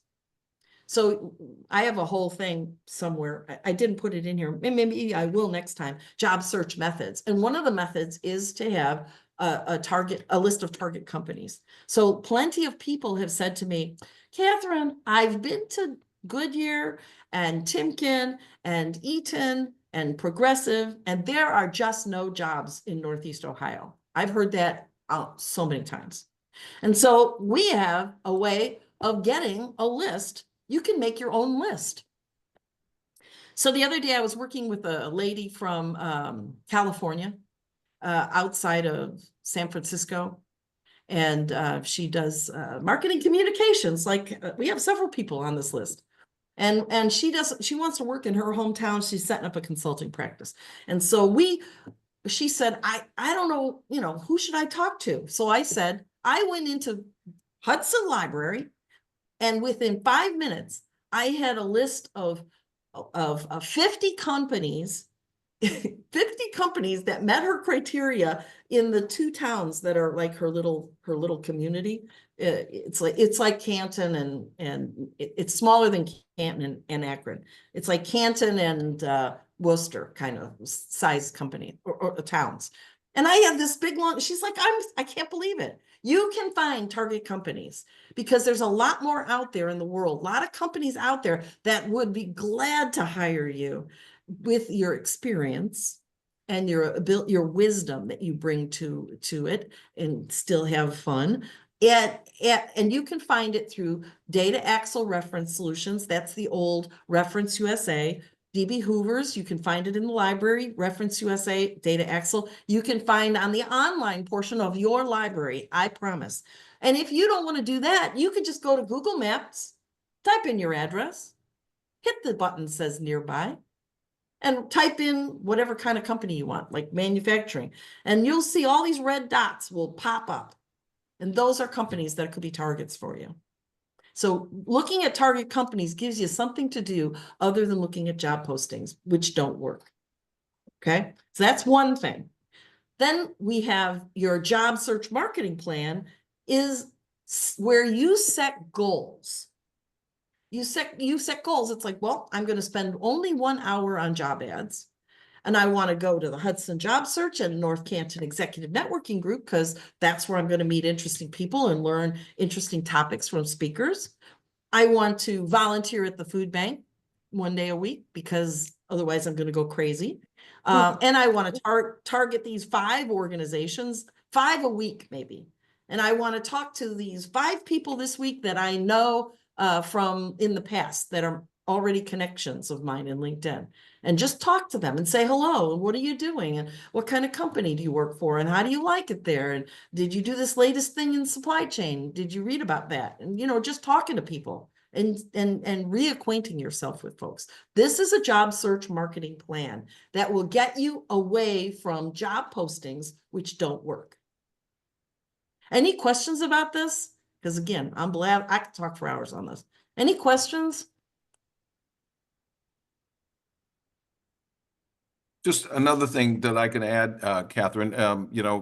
So I have a whole thing somewhere. I didn't put it in here. Maybe I will next time. Job search methods. And one of the methods is to have a list of target companies. So plenty of people have said to me, Katherine, I've been to Goodyear and Timken and Eaton and Progressive, and there are just no jobs in Northeast Ohio. I've heard that so many times. And so we have a way of getting a list. You can make your own list. So the other day I was working with a lady from California, outside of San Francisco. And she does marketing communications. Like we have several people on this list. And she wants to work in her hometown. She's setting up a consulting practice. And so she said, I don't know, who should I talk to? So I said, I went into Hudson Library, and within 5 minutes, I had a list of 50 companies, 50 companies that met her criteria in the 2 towns that are like her little community. It's like Canton and it's smaller than Canton and Akron. It's like Canton and Worcester kind of size company or towns. And I have this big long, she's like, I can't believe it. You can find target companies because there's a lot more out there in the world, a lot of companies out there that would be glad to hire you with your experience and your wisdom that you bring to it and still have fun. And you can find it through Data Axle Reference Solutions. That's the old Reference USA. DB Hoover's, you can find it in the library, Reference USA, Data Axle. You can find on the online portion of your library, I promise. And if you don't want to do that, you could just go to Google Maps, type in your address, hit the button that says nearby, and type in whatever kind of company you want, like manufacturing. And you'll see all these red dots will pop up. And those are companies that could be targets for you. So looking at target companies gives you something to do other than looking at job postings, which don't work. Okay, so that's one thing. Then we have your job search marketing plan is where you set goals. You set goals. It's like, well, I'm going to spend only 1 hour on job ads. And I want to go to the Hudson Job Search and North Canton Executive Networking Group because that's where I'm going to meet interesting people and learn interesting topics from speakers. I want to volunteer at the food bank 1 day a week because otherwise I'm going to go crazy. And I want to target these 5 organizations, 5 a week maybe. And I want to talk to these 5 people this week that I know from in the past that are already connections of mine in LinkedIn, and just talk to them and say hello. And what are you doing? And what kind of company do you work for? And how do you like it there? And did you do this latest thing in supply chain? Did you read about that? And, just talking to people and reacquainting yourself with folks. This is a job search marketing plan that will get you away from job postings, which don't work. Any questions about this? Because again, I'm glad I could talk for hours on this. Any questions? Just another thing that I can add, Katherine,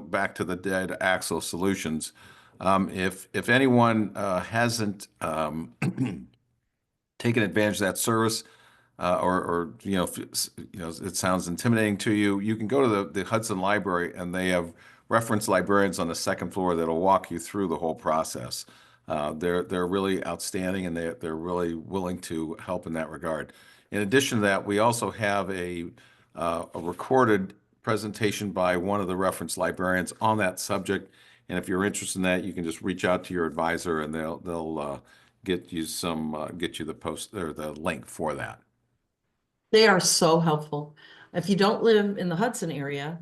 back to the Data Axle Solutions. If anyone hasn't taken advantage of that service, or it sounds intimidating to you, you can go to the Hudson Library, and they have reference librarians on the 2nd floor that'll walk you through the whole process. They're really outstanding, and they're really willing to help in that regard. In addition to that, we also have a recorded presentation by one of the reference librarians on that subject, And if you're interested in that, you can just reach out to your advisor and they'll get you the post or the link for that. They are so helpful. If you don't live in the Hudson area,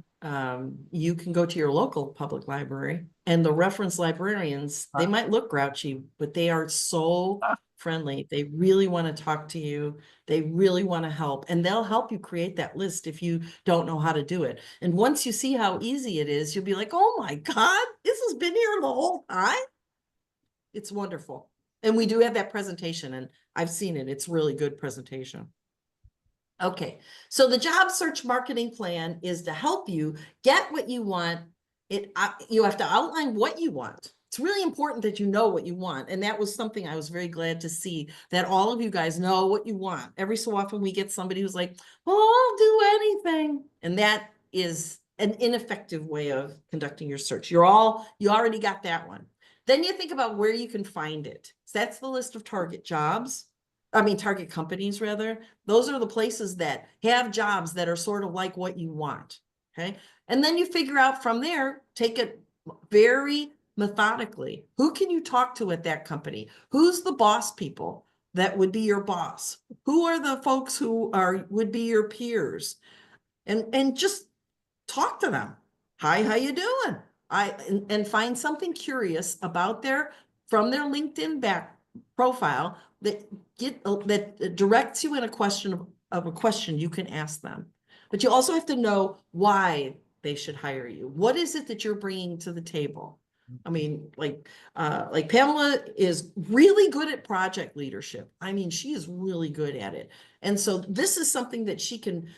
you can go to your local public library, and the reference librarians, they might look grouchy, but they are so friendly. They really want to talk to you. They really want to help, and they'll help you create that list if you don't know how to do it. And once you see how easy it is, you'll be like, oh my God, this has been here the whole time. It's wonderful. And we do have that presentation, and I've seen it. It's really good presentation. Okay, so the job search marketing plan is to help you get what you want. You have to outline what you want. It's really important that you know what you want. And that was something I was very glad to see, that all of you guys know what you want. Every so often we get somebody who's like, well, I'll do anything. And that is an ineffective way of conducting your search. You already got that one. Then you think about where you can find it. So that's the list of target companies rather. Those are the places that have jobs that are sort of like what you want. Okay. And then you figure out from there, take it very methodically. Who can you talk to at that company? Who's the boss people that would be your boss? Who are the folks who would be your peers? And just talk to them. Hi, how you doing? And find something curious about from their LinkedIn profile that directs you in a question of a question you can ask them. But you also have to know why they should hire you. What is it that you're bringing to the table? I mean, like Pamela is really good at project leadership. I mean, she is really good at it. And so this is something that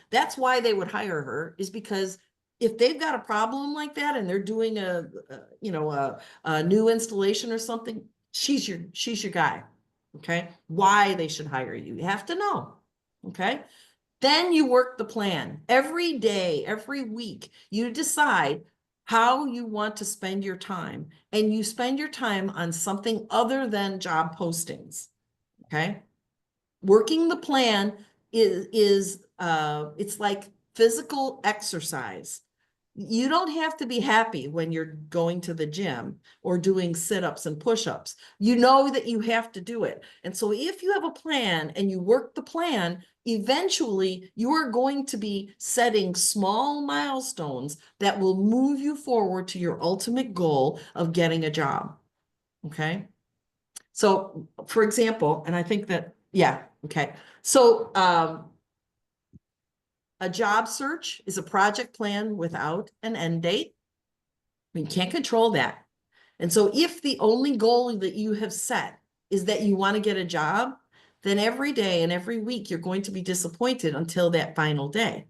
that's why they would hire her, is because if they've got a problem like that and they're doing a new installation or something, she's your guy. Okay. Why they should hire you. You have to know. Okay. Then you work the plan every day, every week. You decide how you want to spend your time, and you spend your time on something other than job postings. Okay. Working the plan is it's like physical exercise. You don't have to be happy when you're going to the gym or doing sit-ups and push-ups. You know that you have to do it. And so if you have a plan and you work the plan, eventually you are going to be setting small milestones that will move you forward to your ultimate goal of getting a job. Okay. So for example, and I think that, yeah, okay. So a job search is a project plan without an end date. You can't control that. And so if the only goal that you have set is that you want to get a job, then every day and every week you're going to be disappointed until that final day.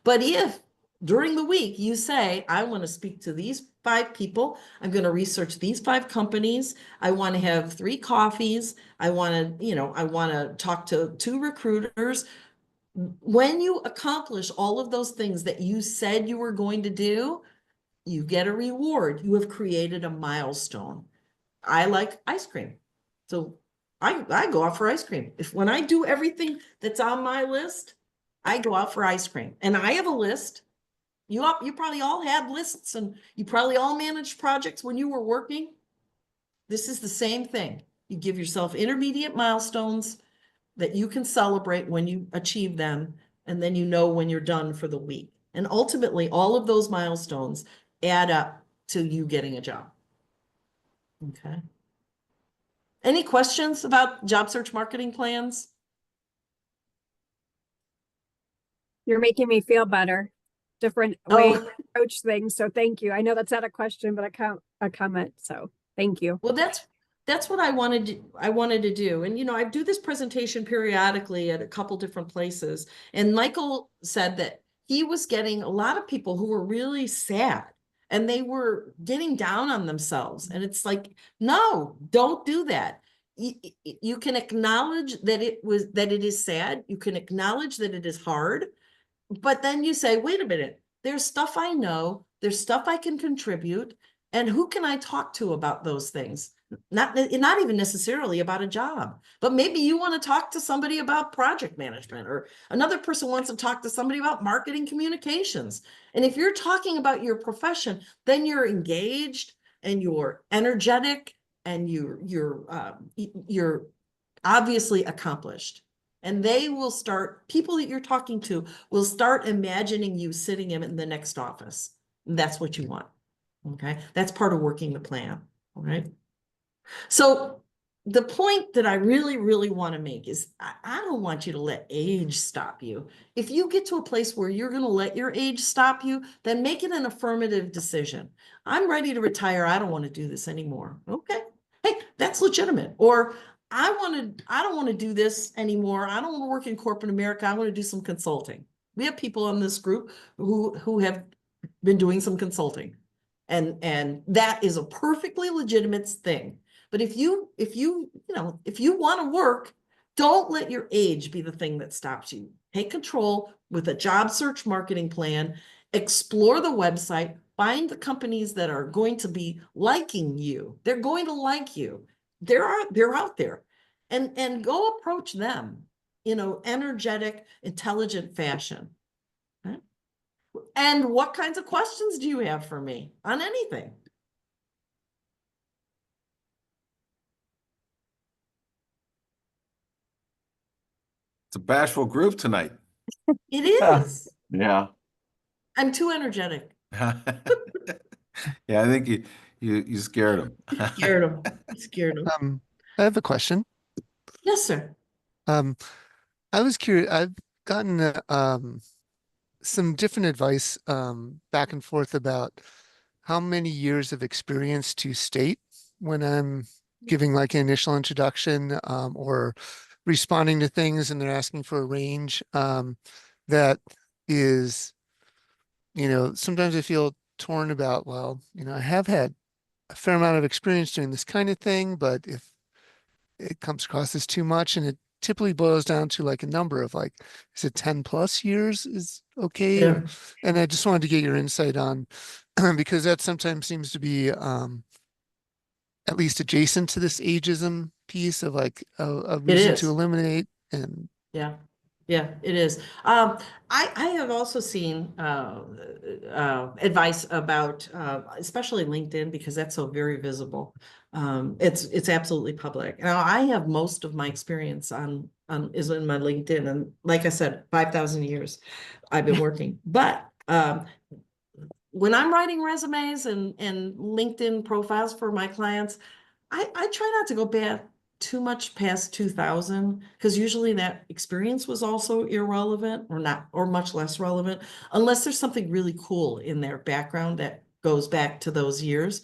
But if during the week you say, I want to speak to these 5 people, I'm going to research these 5 companies, I want to have 3 coffees, I want to talk to 2 recruiters. When you accomplish all of those things that you said you were going to do, you get a reward. You have created a milestone. I like ice cream. So I go out for ice cream. When I do everything that's on my list, I go out for ice cream. And I have a list. You probably all had lists, and you probably all managed projects when you were working. This is the same thing. You give yourself intermediate milestones that you can celebrate when you achieve them, and then you know when you're done for the week. And ultimately, all of those milestones add up to you getting a job. Okay. Any questions about job search marketing plans? You're making me feel better. Different way Oh, to approach things. So thank you. I know that's not a question, but a comment. So thank you. well, that's what I wanted to do. And, I do this presentation periodically at a couple different places. And Michael said that he was getting a lot of people who were really sad and they were getting down on themselves. And it's like, no, don't do that. You can acknowledge that it is sad. You can acknowledge that it is hard, but then you say, wait a minute, there's stuff I know, there's stuff I can contribute. And who can I talk to about those things? Not even necessarily about a job, but maybe you want to talk to somebody about project management, or another person wants to talk to somebody about marketing communications. And if you're talking about your profession, then you're engaged, and you're energetic and you're obviously accomplished. And they will start, people that you're talking to will start imagining you sitting in the next office. And that's what you want. Okay. That's part of working the plan. All right. So the point that I really, really want to make is I don't want you to let age stop you. If you get to a place where you're going to let your age stop you, then make it an affirmative decision. I'm ready to retire. I don't want to do this anymore. Okay. Hey, that's legitimate. Or I don't want to do this anymore. I don't want to work in corporate America. I want to do some consulting. We have people in this group who have been doing some consulting. And that is a perfectly legitimate thing. But if you want to work, don't let your age be the thing that stops you. Take control with a job search marketing plan, explore the website, find the companies that are going to be liking you. They're going to like you. They're out there, and go approach them, energetic, intelligent fashion. Right? And what kinds of questions do you have for me on anything? It's a bashful group tonight. It is. Yeah. I'm too energetic. Yeah, I think you scared them. Scared them. Scared them. I have a question. Yes, sir. I was curious. I've gotten some different advice back and forth about how many years of experience to state when I'm giving like an initial introduction or responding to things and they're asking for a range that is, sometimes I feel torn about, well, I have had a fair amount of experience doing this kind of thing, but if it comes across as too much, and it typically boils down to like a number of like, is it 10 plus years is okay? Yeah. And I just wanted to get your insight on, because that sometimes seems to be at least adjacent to this ageism piece of like a reason to is. eliminate. And Yeah. Yeah, it is. I have also seen advice about, especially LinkedIn, because that's so very visible. It's absolutely public. Now, I have most of my experience is in my LinkedIn, and like I said, 5,000 years I've been working. But when I'm writing resumes and LinkedIn profiles for my clients, I try not to go back too much past 2000, because usually that experience was also irrelevant or much less relevant, unless there's something really cool in their background that goes back to those years.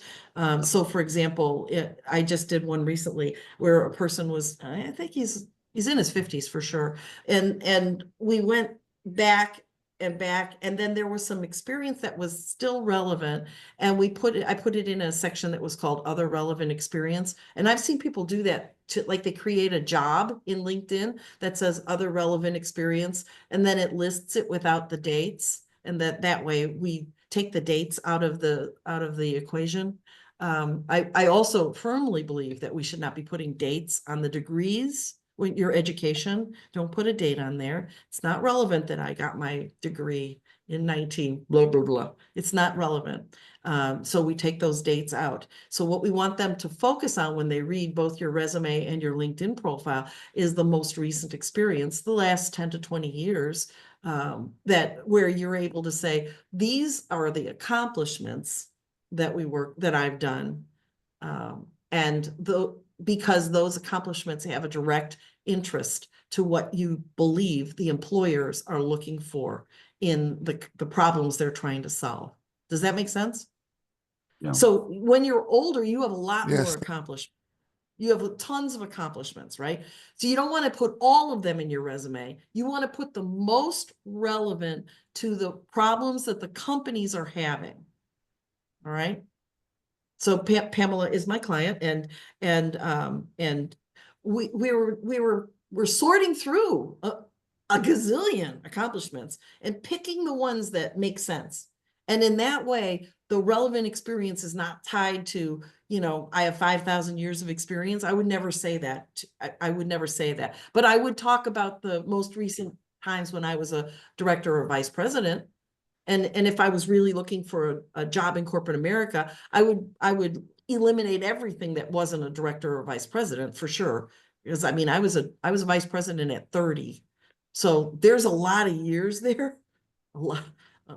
So for example, I just did one recently where a person was, I think he's in his 50s for sure. And we went back, and then there was some experience that was still relevant, and I put it in a section that was called other relevant experience. And I've seen people do that like they create a job in LinkedIn that says other relevant experience, and then it lists it without the dates, and that way we take the dates out of the equation. I also firmly believe that we should not be putting dates on the degrees. When your education, don't put a date on there. It's not relevant that I got my degree in 19 blah, blah, blah. It's not relevant. So we take those dates out. So what we want them to focus on when they read both your resume and your LinkedIn profile is the most recent experience, the last 10 to 20 years, where you're able to say, these are the accomplishments that I've done. Because those accomplishments have a direct interest to what you believe the employers are looking for in the problems they're trying to solve. Does that make sense? Yeah. So when you're older, you have a lot Yes. more accomplishments. You have tons of accomplishments, right? So you don't want to put all of them in your resume. You want to put the most relevant to the problems that the companies are having. All right. So Pamela is my client, and we're sorting through a gazillion accomplishments and picking the ones that make sense. And in that way, the relevant experience is not tied to, I have 5,000 years of experience. I would never say that. I would never say that. But I would talk about the most recent times when I was a director or vice president. And if I was really looking for a job in corporate America, I would eliminate everything that wasn't a director or vice president for sure. Because I mean, I was a vice president at 30. So there's a lot of years there, a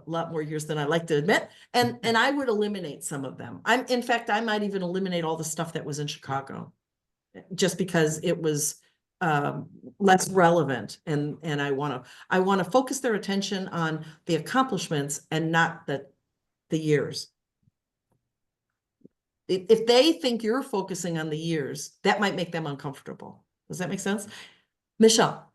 lot more years than I like to admit. And I would eliminate some of them. In fact, I might even eliminate all the stuff that was in Chicago, just because it was less relevant. And I want to focus their attention on the accomplishments and not the years. If they think you're focusing on the years, that might make them uncomfortable. Does that make sense? Michelle.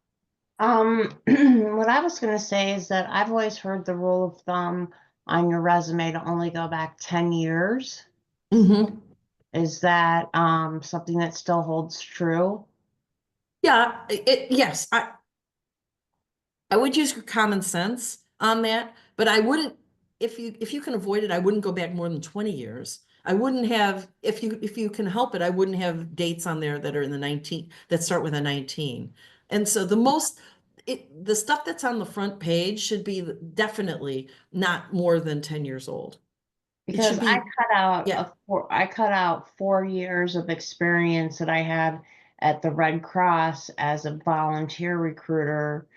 What I was going to say is that I've always heard the rule of thumb on your resume to only go back 10 years. Mm-hmm. Is that something that still holds true? Yeah, yes. I would use your common sense on that, but I wouldn't, if you can avoid it, I wouldn't go back more than 20 years. I wouldn't have, if you can help it, I wouldn't have dates on there that are in the 19, that start with a 19. And so the stuff that's on the front page should be definitely not more than 10 years old. Because I cut out 4 years of experience that I had at the Red Cross as a volunteer recruiter,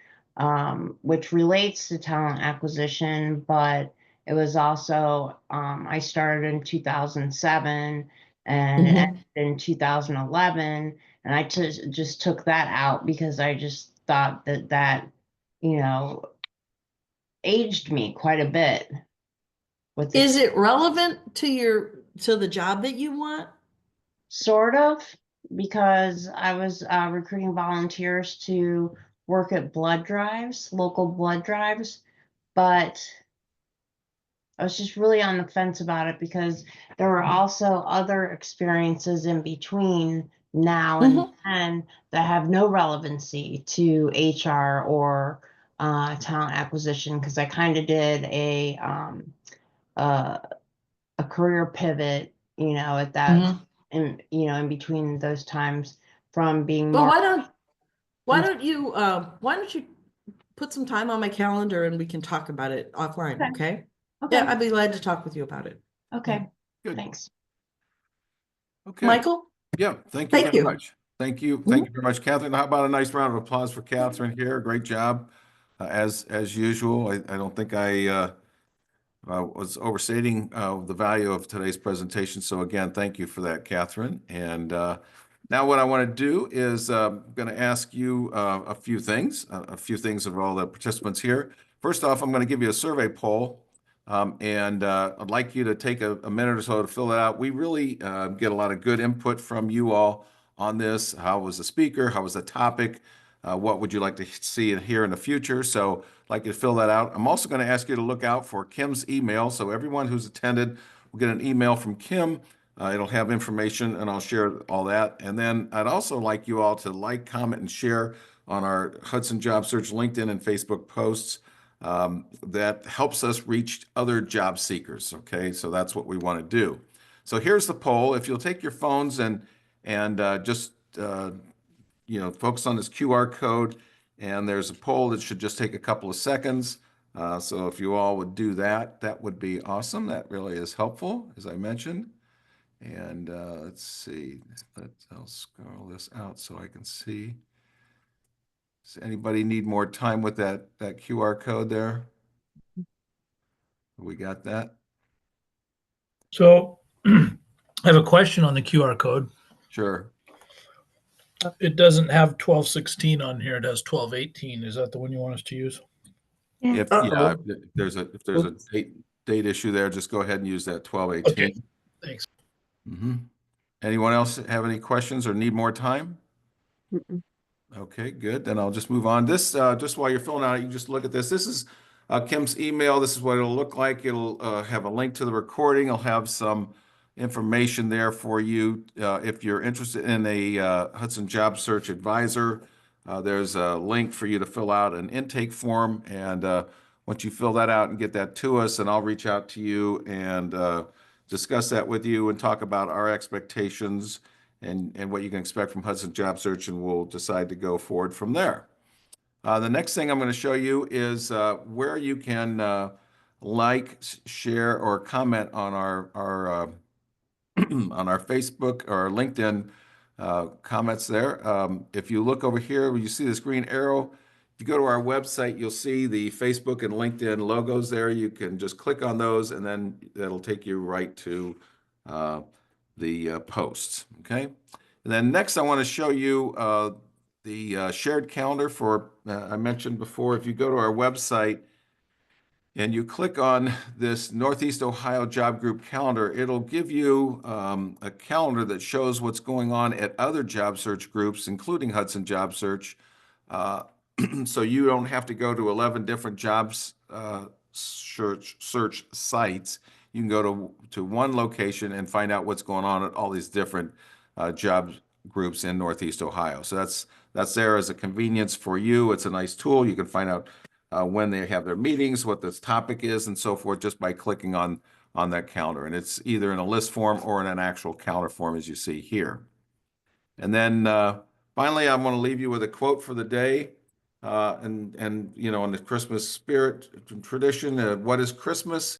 which relates to talent acquisition, but it was also, I started in 2007 and it ended in 2011. And I just took that out because I just thought that, aged me quite a bit. Is it relevant to the job that you want? Sort of, because I was recruiting volunteers to work at blood drives, local blood drives, but I was just really on the fence about it because there were also other experiences in between now and then that have no relevancy to HR or talent acquisition, because I kind of did a career pivot, at that, in between those times from being Well, more. why don't you put some time on my calendar and we can talk about it offline, okay? Okay. Yeah, I'd be glad to talk with you about it. Okay. Good. Thanks. Okay. Michael? Yeah, thank you Thank very you. much. Thank you. Thank you very much, Catherine. How about a nice round of applause for Catherine here? Great job. As usual, I don't think I was overstating the value of today's presentation. So again, thank you for that, Catherine. And now what I want to do is going to ask you a few things of all the participants here. First off, I'm going to give you a survey poll. And I'd like you to take a minute or so to fill it out. We really get a lot of good input from you all on this. How was the speaker? How was the topic? What would you like to see and hear in the future? So I'd like you to fill that out. I'm also going to ask you to look out for Kim's email. So everyone who's attended will get an email from Kim. It'll have information and I'll share all that. And then I'd also like you all to like, comment, and share on our Hudson Job Search LinkedIn and Facebook posts. That helps us reach other job seekers. Okay, so that's what we want to do. So here's the poll. If you'll take your phones and just focus on this QR code, and there's a poll that should just take a couple of seconds. So if you all would do that, that would be awesome. That really is helpful, as I mentioned. And let's see. I'll scroll this out so I can see. Does anybody need more time with that QR code there? We got that? So I have a question on the QR code. Sure. It doesn't have 1216 on here. It has 1218. Is that the one you want us to use? If there's a date issue there, just go ahead and use that 1218. Okay. Thanks. Anyone else have any questions or need more time? Okay, good. Then I'll just move on. This, just while you're filling out, you can just look at this. This is Kim's email. This is what it'll look like. It'll have a link to the recording. I'll have some information there for you. If you're interested in a Hudson Job Search Advisor, there's a link for you to fill out an intake form. And once you fill that out and get that to us, and I'll reach out to you and discuss that with you and talk about our expectations and what you can expect from Hudson Job Search, and we'll decide to go forward from there. The next thing I'm going to show you is where you can like, share, or comment on our on our Facebook or LinkedIn comments there. If you look over here, you see this green arrow. If you go to our website, you'll see the Facebook and LinkedIn logos there. You can just click on those, and then that'll take you right to the posts. Okay. And then next, I want to show you the shared calendar for, I mentioned before, if you go to our website and you click on this Northeast Ohio Job Group calendar, it'll give you a calendar that shows what's going on at other job search groups, including Hudson Job Search. So you don't have to go to 11 different jobs search sites. You can go to one location and find out what's going on at all these different job groups in Northeast Ohio. So that's there as a convenience for you. It's a nice tool. You can find out when they have their meetings, what this topic is, and so forth, just by clicking on that calendar. And it's either in a list form or in an actual calendar form, as you see here. And then finally, I want to leave you with a quote for the day. And in the Christmas spirit tradition, what is Christmas?